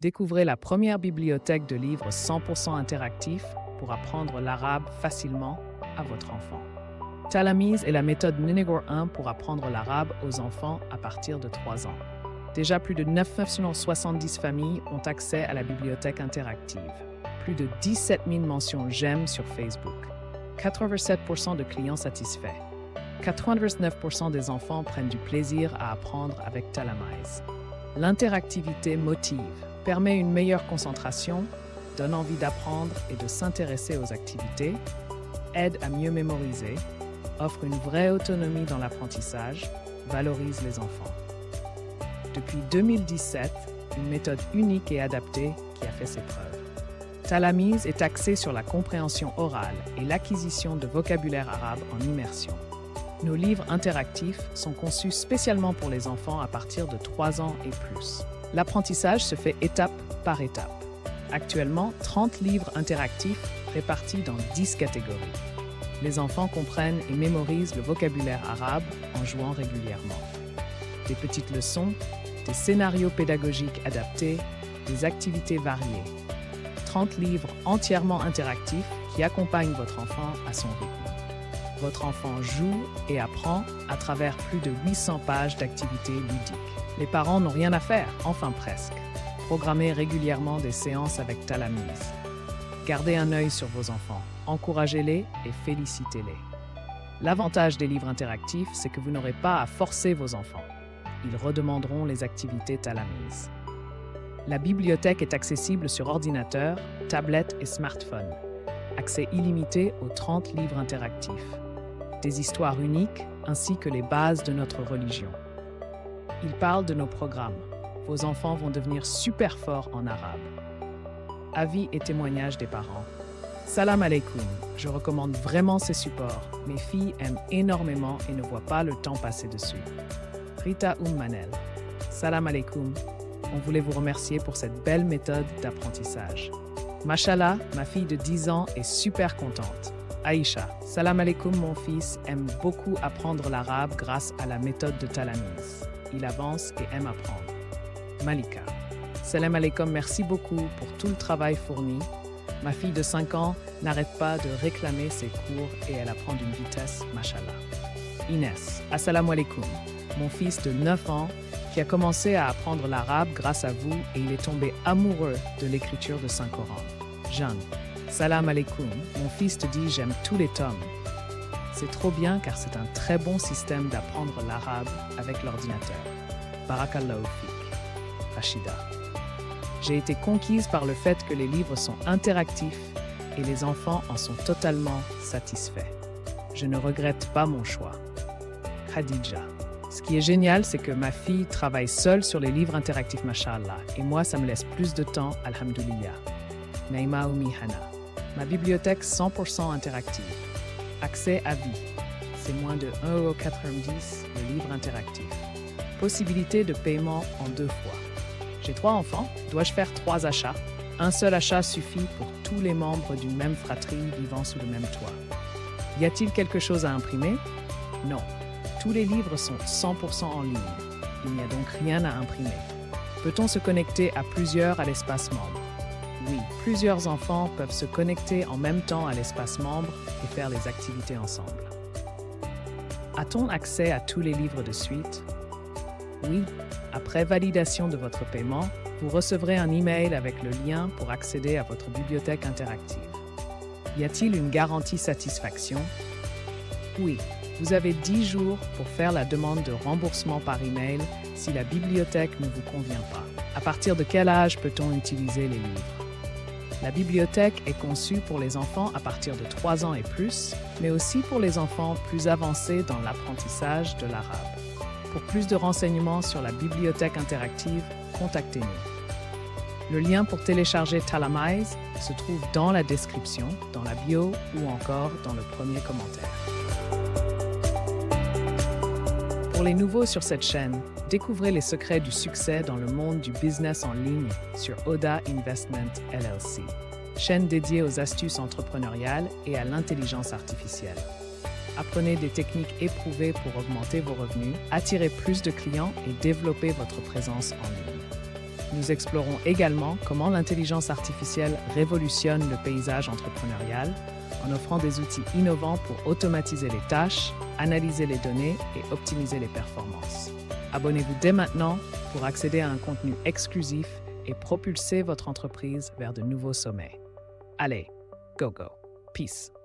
Découvrez la première bibliothèque de livres 100% interactifs pour apprendre l'arabe facilement à votre enfant. Talamiz est la méthode Ninegor 1 pour apprendre l'arabe aux enfants à partir de 3 ans. Déjà plus de 970 familles ont accès à la bibliothèque interactive. Plus de 17 000 mentions j'aime sur Facebook. 87% de clients satisfaits. 99% des enfants prennent du plaisir à apprendre avec Talamiz. L'interactivité motive, permet une meilleure concentration, donne envie d'apprendre et de s'intéresser aux activités, aide à mieux mémoriser, offre une vraie autonomie dans l'apprentissage, valorise les enfants. Depuis 2017, une méthode unique et adaptée qui a fait ses preuves. Talamiz est axée sur la compréhension orale et l'acquisition de vocabulaire arabe en immersion. Nos livres interactifs sont conçus spécialement pour les enfants à partir de 3 ans et plus. L'apprentissage se fait étape par étape. Actuellement, 30 livres interactifs répartis dans 10 catégories. Les enfants comprennent et mémorisent le vocabulaire arabe en jouant régulièrement. Des petites leçons, des scénarios pédagogiques adaptés, des activités variées. 30 livres entièrement interactifs qui accompagnent votre enfant à son rythme. Votre enfant joue et apprend à travers plus de 800 pages d'activités ludiques. Les parents n'ont rien à faire, enfin presque. Programmez régulièrement des séances avec Talamiz. Gardez un œil sur vos enfants, encouragez-les et félicitez-les. L'avantage des livres interactifs, c'est que vous n'aurez pas à forcer vos enfants. Ils redemanderont les activités Talamiz. La bibliothèque est accessible sur ordinateur, tablette et smartphone. Accès illimité aux 30 livres interactifs. Des histoires uniques ainsi que les bases de notre religion. Il parle de nos programmes. Vos enfants vont devenir super forts en arabe. Avis et témoignages des parents. Salam alaikum. Je recommande vraiment ces supports. Mes filles aiment énormément et ne voient pas le temps passer dessus. Rita Manel. Salam alaikum. On voulait vous remercier pour cette belle méthode d'apprentissage. Mashallah, ma fille de 10 ans est super contente. Aïcha. Salam alaikum, mon fils aime beaucoup apprendre l'arabe grâce à la méthode de Talamiz. Il avance et aime apprendre. Malika. Salam alaikum, merci beaucoup pour tout le travail fourni. Ma fille de 5 ans n'arrête pas de réclamer ses cours et elle apprend d'une vitesse, mashallah. Inès. Assalamu alaikum. Mon fils de 9 ans qui a commencé à apprendre l'arabe grâce à vous et il est tombé amoureux de l'écriture de Saint-Coran. Jeanne. Salam alaikum. Mon fils te dit j'aime tous les tomes. C'est trop bien car c'est un très bon système d'apprendre l'arabe avec l'ordinateur. Barakallahu fik. Rachida. J'ai été conquise par le fait que les livres sont interactifs et les enfants en sont totalement satisfaits. Je ne regrette pas mon choix. Khadija. Ce qui est génial, c'est que ma fille travaille seule sur les livres interactifs, mashallah, et moi, ça me laisse plus de temps, alhamdoulilah. Naïma Hana. Ma bibliothèque 100% interactive. Accès à vie. C'est moins de 1,90 € le livre interactif. Possibilité de paiement en 2 fois. J'ai 3 enfants, dois-je faire 3 achats? Un seul achat suffit pour tous les membres d'une même fratrie vivant sous le même toit. Y a-t-il quelque chose à imprimer? Non. Tous les livres sont 100% en ligne. Il n'y a donc rien à imprimer. Peut-on se connecter à plusieurs à l'espace membre? Oui, plusieurs enfants peuvent se connecter en même temps à l'espace membre et faire les activités ensemble. A-t-on accès à tous les livres de suite? Oui, après validation de votre paiement, vous recevrez un email avec le lien pour accéder à votre bibliothèque interactive. Y a-t-il une garantie satisfaction? Oui, vous avez 10 jours pour faire la demande de remboursement par email si la bibliothèque ne vous convient pas. À partir de quel âge peut-on utiliser les livres? La bibliothèque est conçue pour les enfants à partir de 3 ans et plus, mais aussi pour les enfants plus avancés dans l'apprentissage de l'arabe. Pour plus de renseignements sur la bibliothèque interactive, contactez-nous. Le lien pour télécharger Talamiz se trouve dans la description, dans la bio ou encore dans le premier commentaire. Pour les nouveaux sur cette chaîne, découvrez les secrets du succès dans le monde du business en ligne sur Oda Investment LLC, chaîne dédiée aux astuces entrepreneuriales et à l'intelligence artificielle. Apprenez des techniques éprouvées pour augmenter vos revenus, attirer plus de clients et développer votre présence en ligne. Nous explorons également comment l'intelligence artificielle révolutionne le paysage entrepreneurial en offrant des outils innovants pour automatiser les tâches, analyser les données et optimiser les performances. Abonnez-vous dès maintenant pour accéder à un contenu exclusif et propulser votre entreprise vers de nouveaux sommets. Allez, go go. Peace.